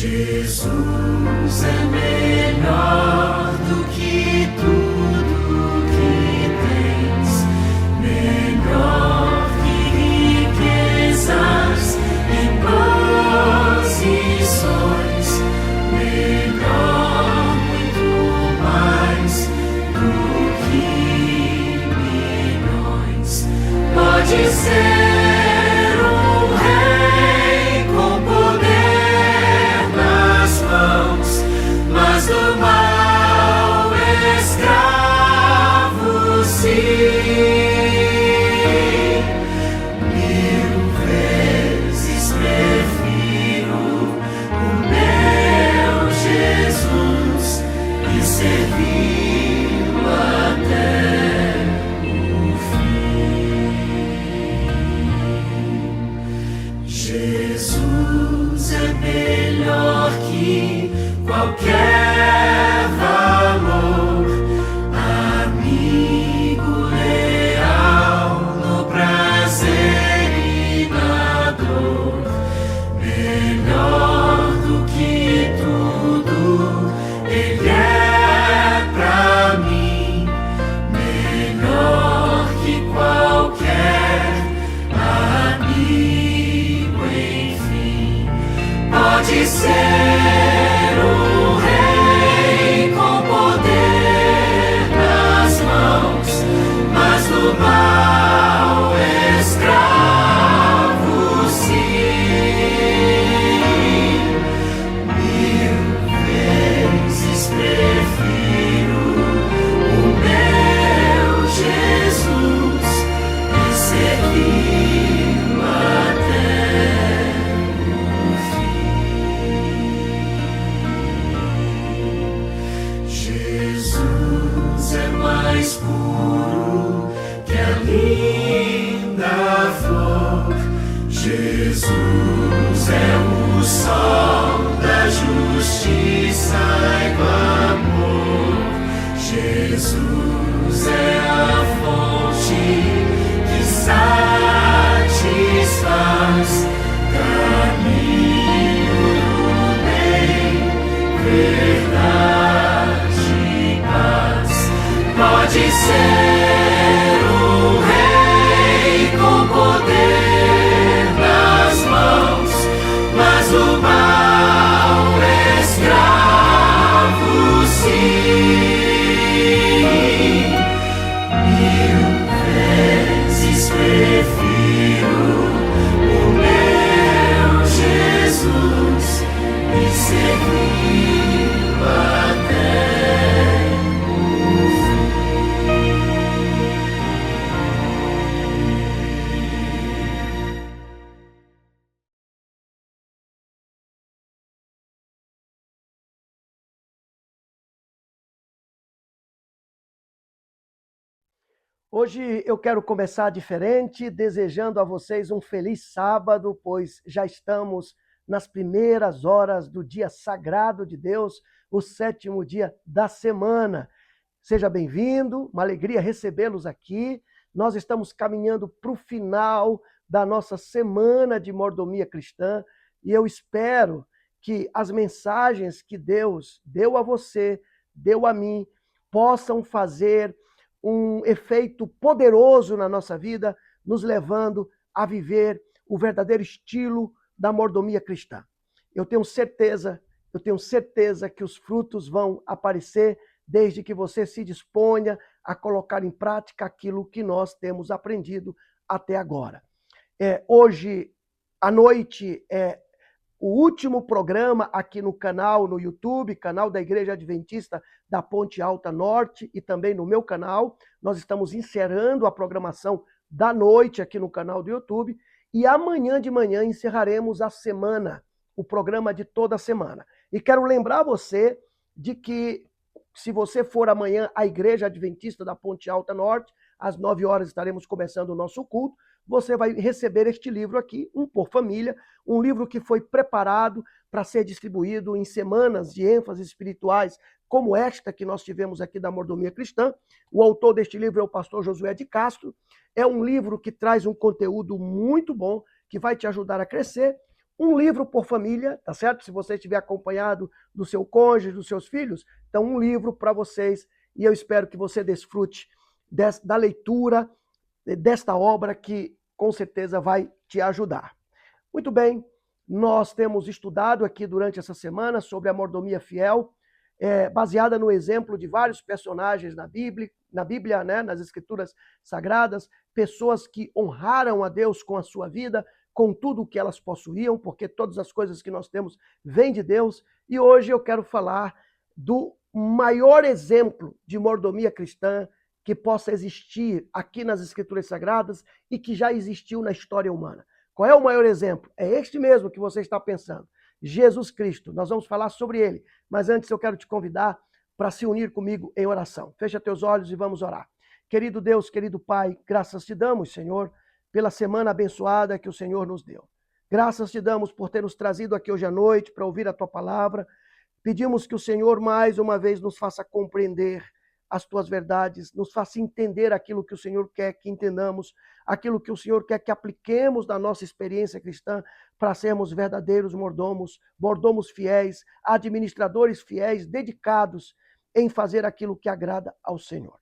Jesus é melhor do que tudo que tens, melhor que riquezas e posições, melhor, muito mais do que milhões. Pode ser do mal escravo, sim. 1000 vezes prefiro o meu Jesus e servi-lo até o fim. Jesus é melhor que qualquer valor, amigo leal no prazer e na dor, melhor do que tudo, Ele é pra mim, melhor que qualquer amigo, enfim, pode ser. Do mal escravo, sim. 1000 vezes prefiro o meu Jesus e servi-lo até o fim. Jesus é mais puro que a linda flor. Jesus é o sol da justiça e do amor. Jesus é a fonte que satisfaz, caminho do bem, verdade e paz. Pode ser com poder nas mãos, mas o mal escravo, sim. 1000 vezes prefiro o meu Jesus e servi-lo até o fim. Hoje eu quero começar diferente, desejando a vocês um feliz sábado, pois já estamos nas primeiras horas do dia sagrado de Deus, o 7º dia da semana. Seja bem-vindo, uma alegria recebê-los aqui. Nós estamos caminhando para o final da nossa semana de mordomia cristã e eu espero que as mensagens que Deus deu a você, deu a mim, possam fazer um efeito poderoso na nossa vida, nos levando a viver o verdadeiro estilo da mordomia cristã. Eu tenho certeza que os frutos vão aparecer desde que você se disponha a colocar em prática aquilo que nós temos aprendido até agora. Hoje à noite é o último programa aqui no canal, no YouTube, canal da Igreja Adventista da Ponte Alta Norte e também no meu canal. Nós estamos encerrando a programação da noite aqui no canal do YouTube e amanhã de manhã encerraremos a semana, o programa de toda a semana. E quero lembrar você de que se você for amanhã à Igreja Adventista da Ponte Alta Norte, às 9 horas estaremos começando o nosso culto. Você vai receber este livro aqui, um Por Família, um livro que foi preparado para ser distribuído em semanas de ênfase espirituais, como esta que nós tivemos aqui da Mordomia Cristã. O autor deste livro é o pastor Josué de Castro. É um livro que traz um conteúdo muito bom, que vai te ajudar a crescer. um livro por família, tá certo? Se você estiver acompanhado do seu cônjuge, dos seus filhos, então um livro para vocês, e eu espero que você desfrute da leitura desta obra que com certeza vai te ajudar. Muito bem, nós temos estudado aqui durante essa semana sobre a mordomia fiel, baseada no exemplo de vários personagens na Bíblia, né, nas Escrituras Sagradas, pessoas que honraram a Deus com a sua vida, com tudo o que elas possuíam, porque todas as coisas que nós temos vêm de Deus. E hoje eu quero falar do maior exemplo de mordomia cristã que possa existir aqui nas Escrituras Sagradas e que já existiu na história humana. Qual é o maior exemplo? É este mesmo que você está pensando. Jesus Cristo. Nós vamos falar sobre ele. Mas antes eu quero te convidar para se unir comigo em oração. Fecha teus olhos e vamos orar. Querido Deus, querido Pai, graças te damos, Senhor, pela semana abençoada que o Senhor nos deu. Graças te damos por ter nos trazido aqui hoje à noite para ouvir a tua palavra. Pedimos que o Senhor mais uma vez nos faça compreender as tuas verdades, nos faça entender aquilo que o Senhor quer que entendamos, aquilo que o Senhor quer que apliquemos na nossa experiência cristã para sermos verdadeiros mordomos, mordomos fiéis, administradores fiéis, dedicados em fazer aquilo que agrada ao Senhor.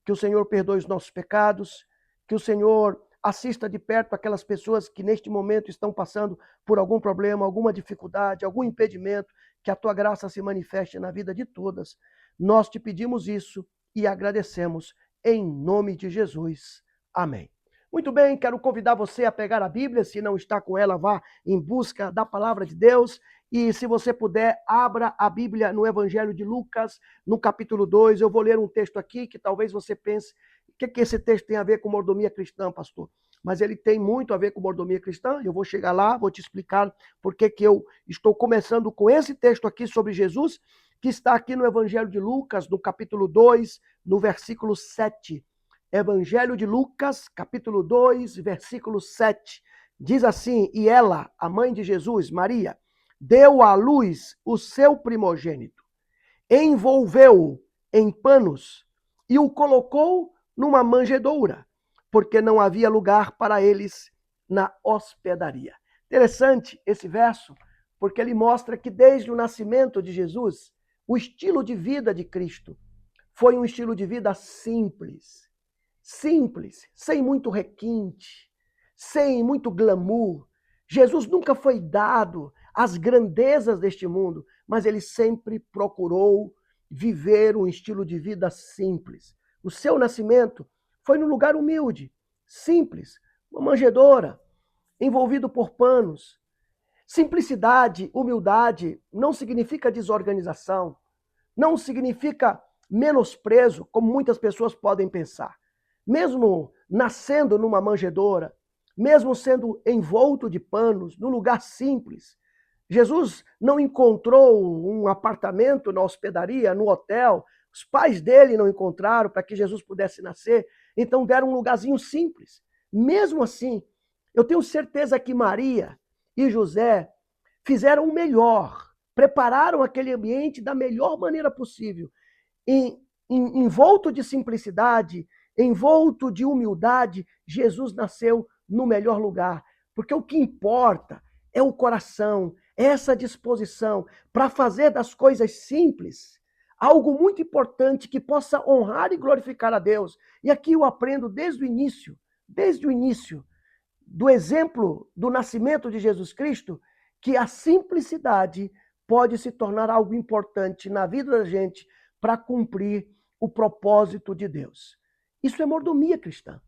Que o Senhor perdoe os nossos pecados, que o Senhor assista de perto aquelas pessoas que neste momento estão passando por algum problema, alguma dificuldade, algum impedimento, que a tua graça se manifeste na vida de todas. Nós te pedimos isso e agradecemos em nome de Jesus. Amém. Muito bem, quero convidar você a pegar a Bíblia, se não está com ela, vá em busca da palavra de Deus. E se você puder, abra a Bíblia no Evangelho de Lucas, no capítulo 2. Eu vou ler um texto aqui que talvez você pense, o que esse texto tem a ver com mordomia cristã, pastor? Mas ele tem muito a ver com mordomia cristã. Eu vou chegar lá, vou te explicar por que eu estou começando com esse texto aqui sobre Jesus, que está aqui no Evangelho de Lucas, no capítulo 2, no versículo 7. Evangelho de Lucas, capítulo 2, versículo 7. Diz assim: e ela, a mãe de Jesus, Maria, deu à luz o seu primogênito, envolveu-o em panos e o colocou numa manjedoura, porque não havia lugar para eles na hospedaria. Interessante esse verso, porque ele mostra que desde o nascimento de Jesus, o estilo de vida de Cristo foi um estilo de vida simples, sem muito requinte, sem muito glamour. Jesus nunca foi dado às grandezas deste mundo, mas ele sempre procurou viver um estilo de vida simples. O seu nascimento foi num lugar humilde, simples, uma manjedoura, envolvido por panos. Simplicidade, humildade não significa desorganização, não significa menosprezo, como muitas pessoas podem pensar. Mesmo nascendo numa manjedoura, mesmo sendo envolto de panos, num lugar simples, Jesus não encontrou um apartamento na hospedaria, no hotel. Os pais dele não encontraram para que Jesus pudesse nascer, então deram um lugarzinho simples. Mesmo assim, eu tenho certeza que Maria e José fizeram o melhor, prepararam aquele ambiente da melhor maneira possível, envolto de simplicidade, envolto de humildade. Jesus nasceu no melhor lugar, porque o que importa é o coração, é essa disposição para fazer das coisas simples algo muito importante que possa honrar e glorificar a Deus. E aqui eu aprendo desde o início do exemplo do nascimento de Jesus Cristo, que a simplicidade pode se tornar algo importante na vida da gente para cumprir o propósito de Deus. Isso é mordomia cristã.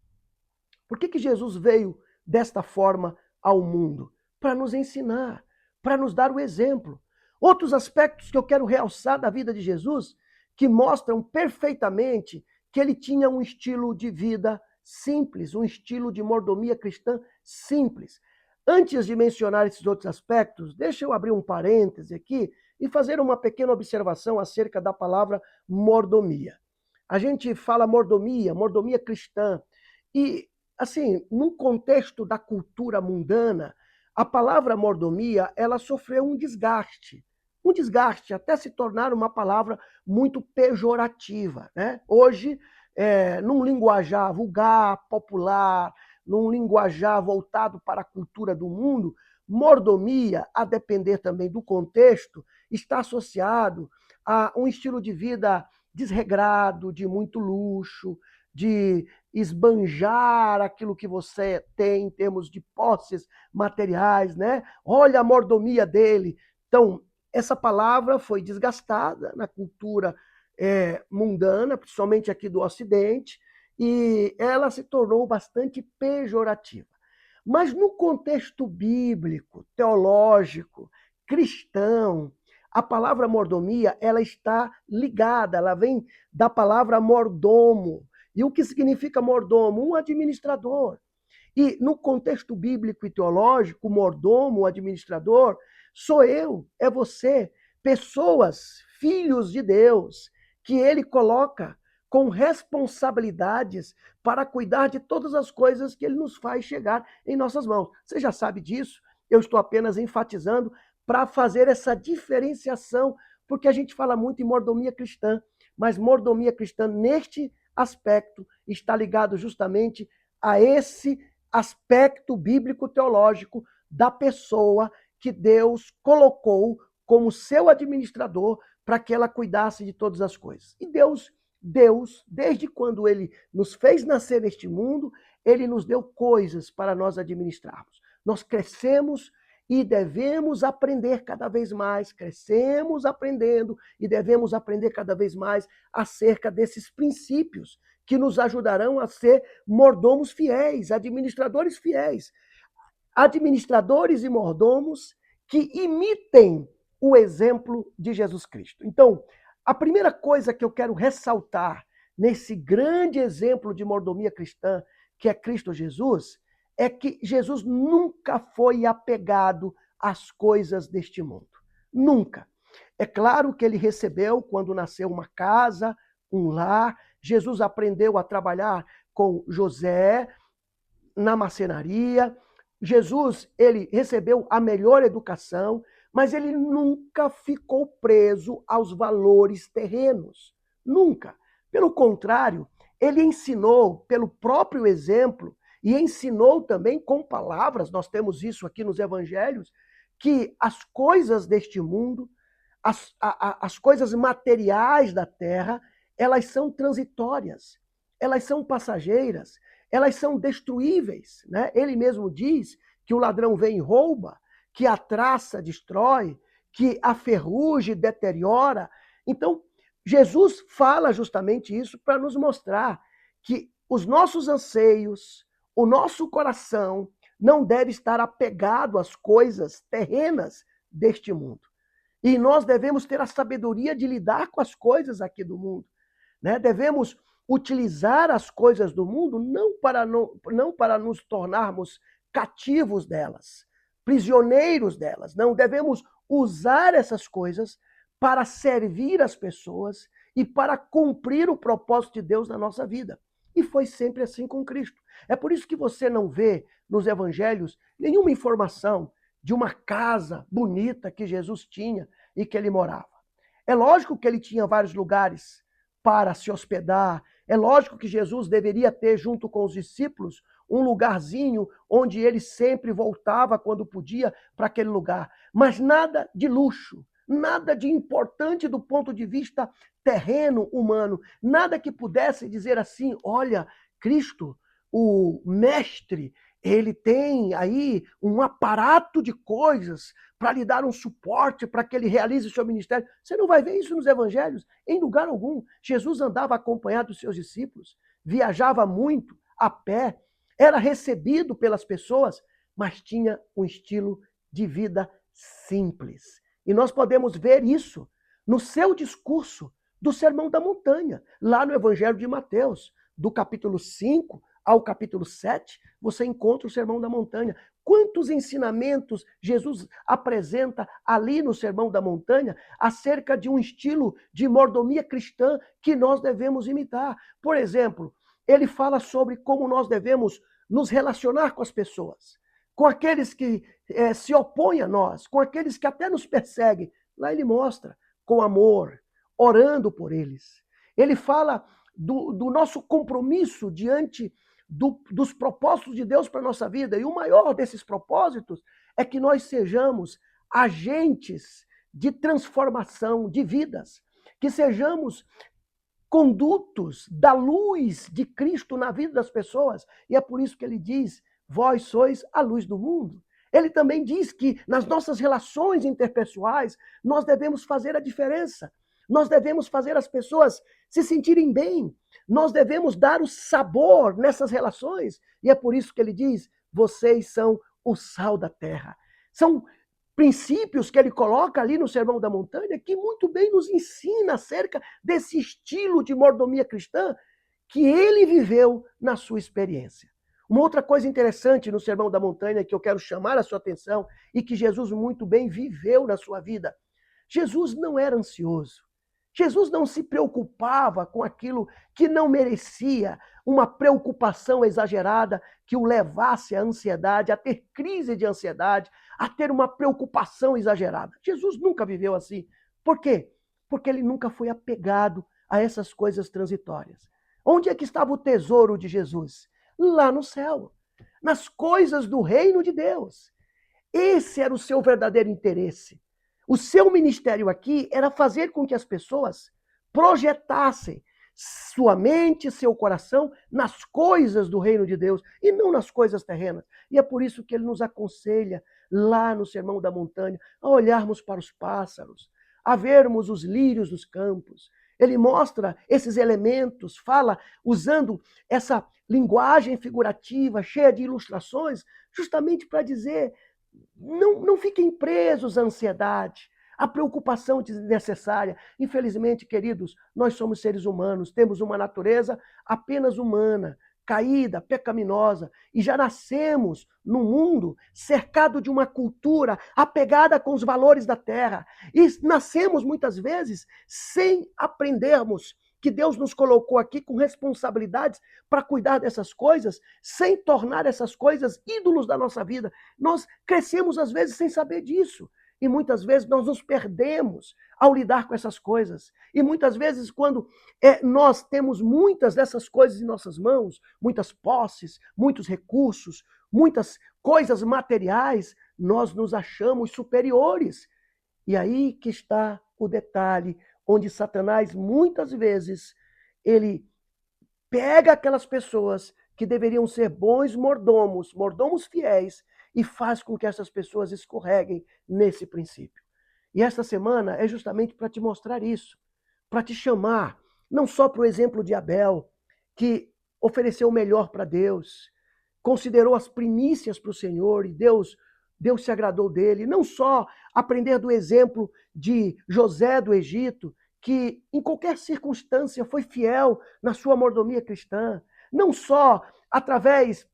Por que Jesus veio desta forma ao mundo? Para nos ensinar, para nos dar o exemplo. Outros aspectos que eu quero realçar da vida de Jesus, que mostram perfeitamente que ele tinha um estilo de vida simples, um estilo de mordomia cristã simples. Antes de mencionar esses outros aspectos, deixa eu abrir um parêntese aqui e fazer uma pequena observação acerca da palavra mordomia. A gente fala mordomia, mordomia cristã, e assim, num contexto da cultura mundana, a palavra mordomia, ela sofreu um desgaste até se tornar uma palavra muito pejorativa, né? Hoje, num linguajar vulgar, popular, num linguajar voltado para a cultura do mundo, mordomia, a depender também do contexto, está associado a um estilo de vida desregrado, de muito luxo, de esbanjar aquilo que você tem em termos de posses materiais, né? Olha a mordomia dele. Então, essa palavra foi desgastada na cultura mundana, principalmente aqui do Ocidente, e ela se tornou bastante pejorativa. Mas no contexto bíblico, teológico, cristão, a palavra mordomia, ela está ligada, ela vem da palavra mordomo. E o que significa mordomo? Um administrador. E no contexto bíblico e teológico, o mordomo, o administrador, sou eu, é você, pessoas, filhos de Deus, que ele coloca com responsabilidades para cuidar de todas as coisas que ele nos faz chegar em nossas mãos. Você já sabe disso, eu estou apenas enfatizando para fazer essa diferenciação, porque a gente fala muito em mordomia cristã, mas mordomia cristã, neste aspecto, está ligado justamente a esse aspecto bíblico-teológico da pessoa que Deus colocou como seu administrador para que ela cuidasse de todas as coisas. E Deus, desde quando ele nos fez nascer neste mundo, ele nos deu coisas para nós administrarmos. Nós crescemos e devemos aprender cada vez mais, crescemos aprendendo e devemos aprender cada vez mais acerca desses princípios que nos ajudarão a ser mordomos fiéis, administradores fiéis, administradores e mordomos que imitem o exemplo de Jesus Cristo. Então, a primeira coisa que eu quero ressaltar nesse grande exemplo de mordomia cristã, que é Cristo Jesus, é que Jesus nunca foi apegado às coisas deste mundo. Nunca. É claro que ele recebeu, quando nasceu, uma casa, um lar. Jesus aprendeu a trabalhar com José na marcenaria. Jesus, ele recebeu a melhor educação, mas ele nunca ficou preso aos valores terrenos. Nunca. Pelo contrário, ele ensinou pelo próprio exemplo e ensinou também com palavras, nós temos isso aqui nos evangelhos, que as coisas deste mundo, as coisas materiais da terra, elas são transitórias, elas são passageiras, elas são destruíveis, né? Ele mesmo diz que o ladrão vem e rouba, que a traça destrói, que a ferrugem deteriora. Então, Jesus fala justamente isso para nos mostrar que os nossos anseios, o nosso coração não deve estar apegado às coisas terrenas deste mundo. E nós devemos ter a sabedoria de lidar com as coisas aqui do mundo, né? Devemos utilizar as coisas do mundo não para nos tornarmos cativos delas, prisioneiros delas. Não, devemos usar essas coisas para servir as pessoas e para cumprir o propósito de Deus na nossa vida. E foi sempre assim com Cristo. É por isso que você não vê nos evangelhos nenhuma informação de uma casa bonita que Jesus tinha e que ele morava. É lógico que ele tinha vários lugares para se hospedar. É lógico que Jesus deveria ter, junto com os discípulos, um lugarzinho onde ele sempre voltava quando podia para aquele lugar. Mas nada de luxo, nada de importante do ponto de vista terreno, humano. Nada que pudesse dizer assim, olha, Cristo, o mestre, ele tem aí um aparato de coisas para lhe dar um suporte para que ele realize o seu ministério. Você não vai ver isso nos evangelhos, em lugar algum. Jesus andava acompanhado dos seus discípulos, viajava muito a pé, era recebido pelas pessoas, mas tinha um estilo de vida simples. E nós podemos ver isso no seu discurso do Sermão da Montanha, lá no Evangelho de Mateus, do capítulo 5 ao capítulo 7, você encontra o Sermão da Montanha. Quantos ensinamentos Jesus apresenta ali no Sermão da Montanha acerca de um estilo de mordomia cristã que nós devemos imitar. Por exemplo, ele fala sobre como nós devemos nos relacionar com as pessoas, com aqueles que se opõem a nós, com aqueles que até nos perseguem. Lá ele mostra com amor, orando por eles. Ele fala do nosso compromisso diante dos propósitos de Deus para a nossa vida. E o maior desses propósitos é que nós sejamos agentes de transformação de vidas, que sejamos condutos da luz de Cristo na vida das pessoas. E é por isso que ele diz: vós sois a luz do mundo. Ele também diz que nas nossas relações interpessoais nós devemos fazer a diferença. Nós devemos fazer as pessoas se sentirem bem. Nós devemos dar o sabor nessas relações. E é por isso que ele diz: vocês são o sal da terra. São princípios que ele coloca ali no Sermão da Montanha que muito bem nos ensina acerca desse estilo de mordomia cristã que ele viveu na sua experiência. Uma outra coisa interessante no Sermão da Montanha que eu quero chamar a sua atenção e que Jesus muito bem viveu na sua vida. Jesus não era ansioso. Jesus não se preocupava com aquilo que não merecia uma preocupação exagerada que o levasse à ansiedade, a ter crise de ansiedade, a ter uma preocupação exagerada. Jesus nunca viveu assim. Por quê? Porque ele nunca foi apegado a essas coisas transitórias. Onde é que estava o tesouro de Jesus? Lá no céu, nas coisas do reino de Deus. Esse era o seu verdadeiro interesse. O seu ministério aqui era fazer com que as pessoas projetassem sua mente, seu coração nas coisas do reino de Deus e não nas coisas terrenas. E é por isso que ele nos aconselha lá no Sermão da Montanha a olharmos para os pássaros, a vermos os lírios dos campos. Ele mostra esses elementos, fala usando essa linguagem figurativa cheia de ilustrações, justamente para dizer: não fiquem presos à ansiedade, à preocupação desnecessária. Infelizmente, queridos, nós somos seres humanos, temos uma natureza apenas humana, caída, pecaminosa, e já nascemos num mundo cercado de uma cultura apegada com os valores da terra. E nascemos muitas vezes sem aprendermos que Deus nos colocou aqui com responsabilidades para cuidar dessas coisas, sem tornar essas coisas ídolos da nossa vida. Nós crescemos às vezes sem saber disso. E muitas vezes nós nos perdemos ao lidar com essas coisas. E muitas vezes quando nós temos muitas dessas coisas em nossas mãos, muitas posses, muitos recursos, muitas coisas materiais, nós nos achamos superiores. E aí que está o detalhe, onde Satanás muitas vezes ele pega aquelas pessoas que deveriam ser bons mordomos, mordomos fiéis, e faz com que essas pessoas escorreguem nesse princípio. E esta semana é justamente para te mostrar isso, para te chamar, não só para o exemplo de Abel, que ofereceu o melhor para Deus, considerou as primícias para o Senhor e Deus se agradou dele. Não só aprender do exemplo de José do Egito, que em qualquer circunstância foi fiel na sua mordomia cristã. Não só através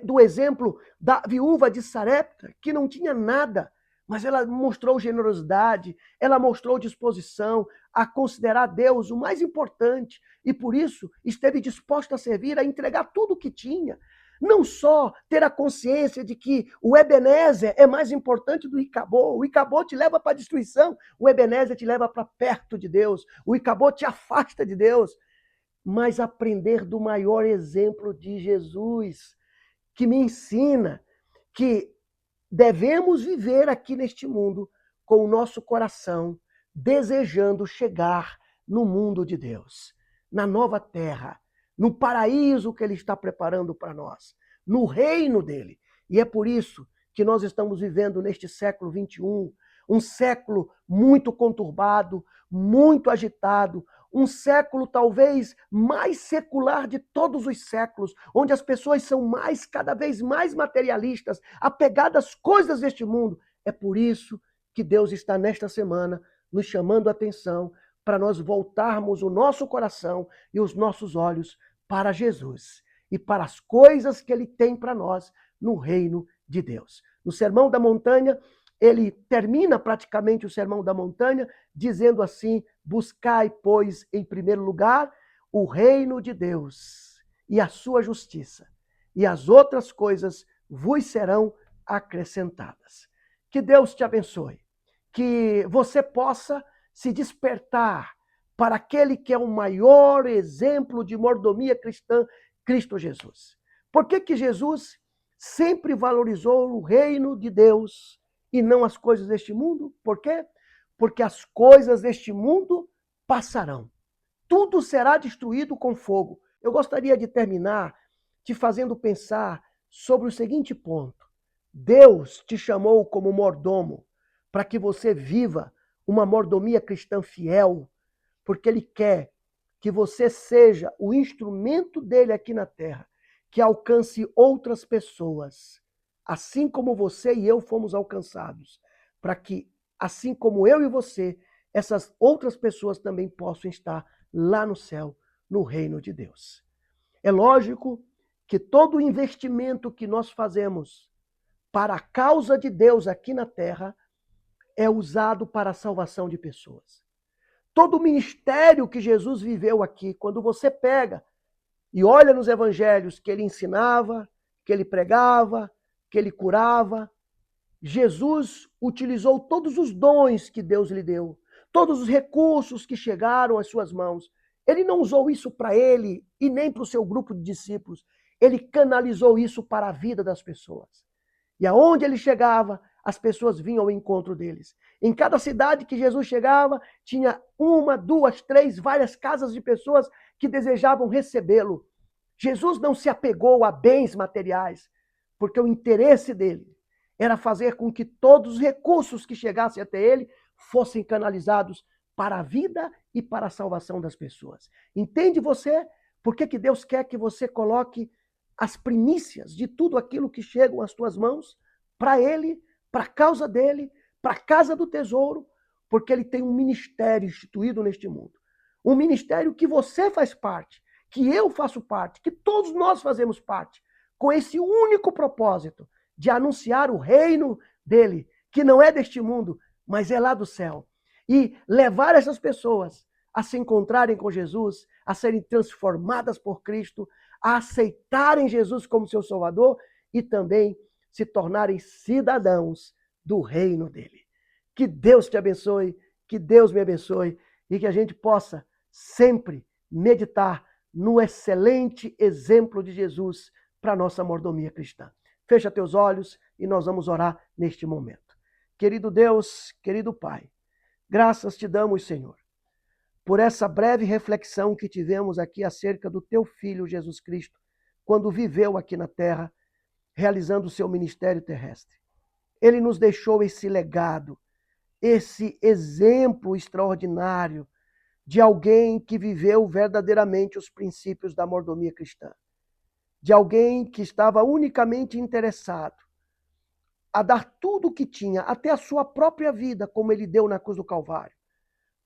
do exemplo da viúva de Sarepta, que não tinha nada, mas ela mostrou generosidade, ela mostrou disposição a considerar Deus o mais importante e por isso esteve disposta a servir, a entregar tudo o que tinha. Não só ter a consciência de que o Ebenezer é mais importante do Icabô. O Icabô te leva para a destruição, o Ebenezer te leva para perto de Deus. O Icabô te afasta de Deus. Mas aprender do maior exemplo de Jesus, que me ensina que devemos viver aqui neste mundo com o nosso coração desejando chegar no mundo de Deus, na nova terra, no paraíso que ele está preparando para nós, no reino dele. E é por isso que nós estamos vivendo neste século XXI, um século muito conturbado, muito agitado, um século talvez mais secular de todos os séculos, onde as pessoas são cada vez mais materialistas, apegadas às coisas deste mundo. É por isso que Deus está nesta semana nos chamando a atenção para nós voltarmos o nosso coração e os nossos olhos para Jesus e para as coisas que ele tem para nós no reino de Deus. No Sermão da Montanha, ele termina praticamente o Sermão da Montanha dizendo assim: buscai, pois, em primeiro lugar, o reino de Deus e a sua justiça, e as outras coisas vos serão acrescentadas. Que Deus te abençoe, que você possa se despertar para aquele que é o maior exemplo de mordomia cristã, Cristo Jesus. Por que Jesus sempre valorizou o reino de Deus e não as coisas deste mundo. Por quê? Porque as coisas deste mundo passarão. Tudo será destruído com fogo. Eu gostaria de terminar te fazendo pensar sobre o seguinte ponto. Deus te chamou como mordomo para que você viva uma mordomia cristã fiel, porque Ele quer que você seja o instrumento dele aqui na terra, que alcance outras pessoas, assim como você e eu fomos alcançados, para que, assim como eu e você, essas outras pessoas também possam estar lá no céu, no reino de Deus. É lógico que todo investimento que nós fazemos para a causa de Deus aqui na terra é usado para a salvação de pessoas. Todo o ministério que Jesus viveu aqui, quando você pega e olha nos evangelhos que ele ensinava, que ele pregava, que ele curava, Jesus utilizou todos os dons que Deus lhe deu, todos os recursos que chegaram às suas mãos. Ele não usou isso para ele e nem para o seu grupo de discípulos. Ele canalizou isso para a vida das pessoas. E aonde ele chegava, as pessoas vinham ao encontro deles. Em cada cidade que Jesus chegava, tinha uma, duas, três, várias casas de pessoas que desejavam recebê-lo. Jesus não se apegou a bens materiais, porque o interesse dele era fazer com que todos os recursos que chegassem até ele fossem canalizados para a vida e para a salvação das pessoas. Entende você? Por que Deus quer que você coloque as primícias de tudo aquilo que chegam às tuas mãos para ele, para a causa dele, para a casa do tesouro, porque ele tem um ministério instituído neste mundo. Um ministério que você faz parte, que eu faço parte, que todos nós fazemos parte, com esse único propósito de anunciar o reino dele, que não é deste mundo, mas é lá do céu. E levar essas pessoas a se encontrarem com Jesus, a serem transformadas por Cristo, a aceitarem Jesus como seu Salvador e também se tornarem cidadãos do reino dele. Que Deus te abençoe, que Deus me abençoe e que a gente possa sempre meditar no excelente exemplo de Jesus para a nossa mordomia cristã. Fecha teus olhos e nós vamos orar neste momento. Querido Deus, querido Pai, graças te damos, Senhor, por essa breve reflexão que tivemos aqui acerca do teu Filho Jesus Cristo, quando viveu aqui na terra, realizando o seu ministério terrestre. Ele nos deixou esse legado, esse exemplo extraordinário de alguém que viveu verdadeiramente os princípios da mordomia cristã. De alguém que estava unicamente interessado a dar tudo o que tinha, até a sua própria vida, como ele deu na cruz do Calvário,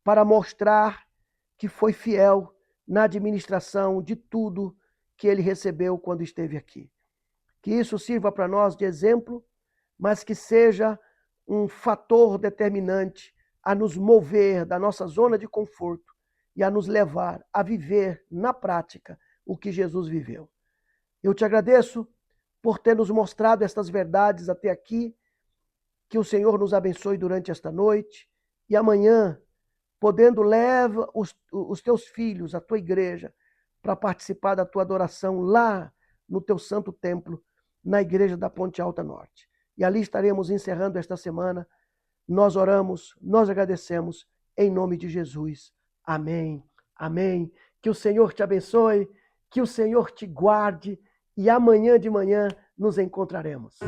para mostrar que foi fiel na administração de tudo que ele recebeu quando esteve aqui. Que isso sirva para nós de exemplo, mas que seja um fator determinante a nos mover da nossa zona de conforto e a nos levar a viver na prática o que Jesus viveu. Eu te agradeço por ter nos mostrado estas verdades até aqui, que o Senhor nos abençoe durante esta noite e amanhã, podendo, leva os teus filhos, a tua igreja, para participar da tua adoração lá no teu santo templo, na igreja da Ponte Alta Norte. E ali estaremos encerrando esta semana. Nós oramos, nós agradecemos, em nome de Jesus. Amém, amém. Que o Senhor te abençoe, que o Senhor te guarde, e amanhã de manhã nos encontraremos.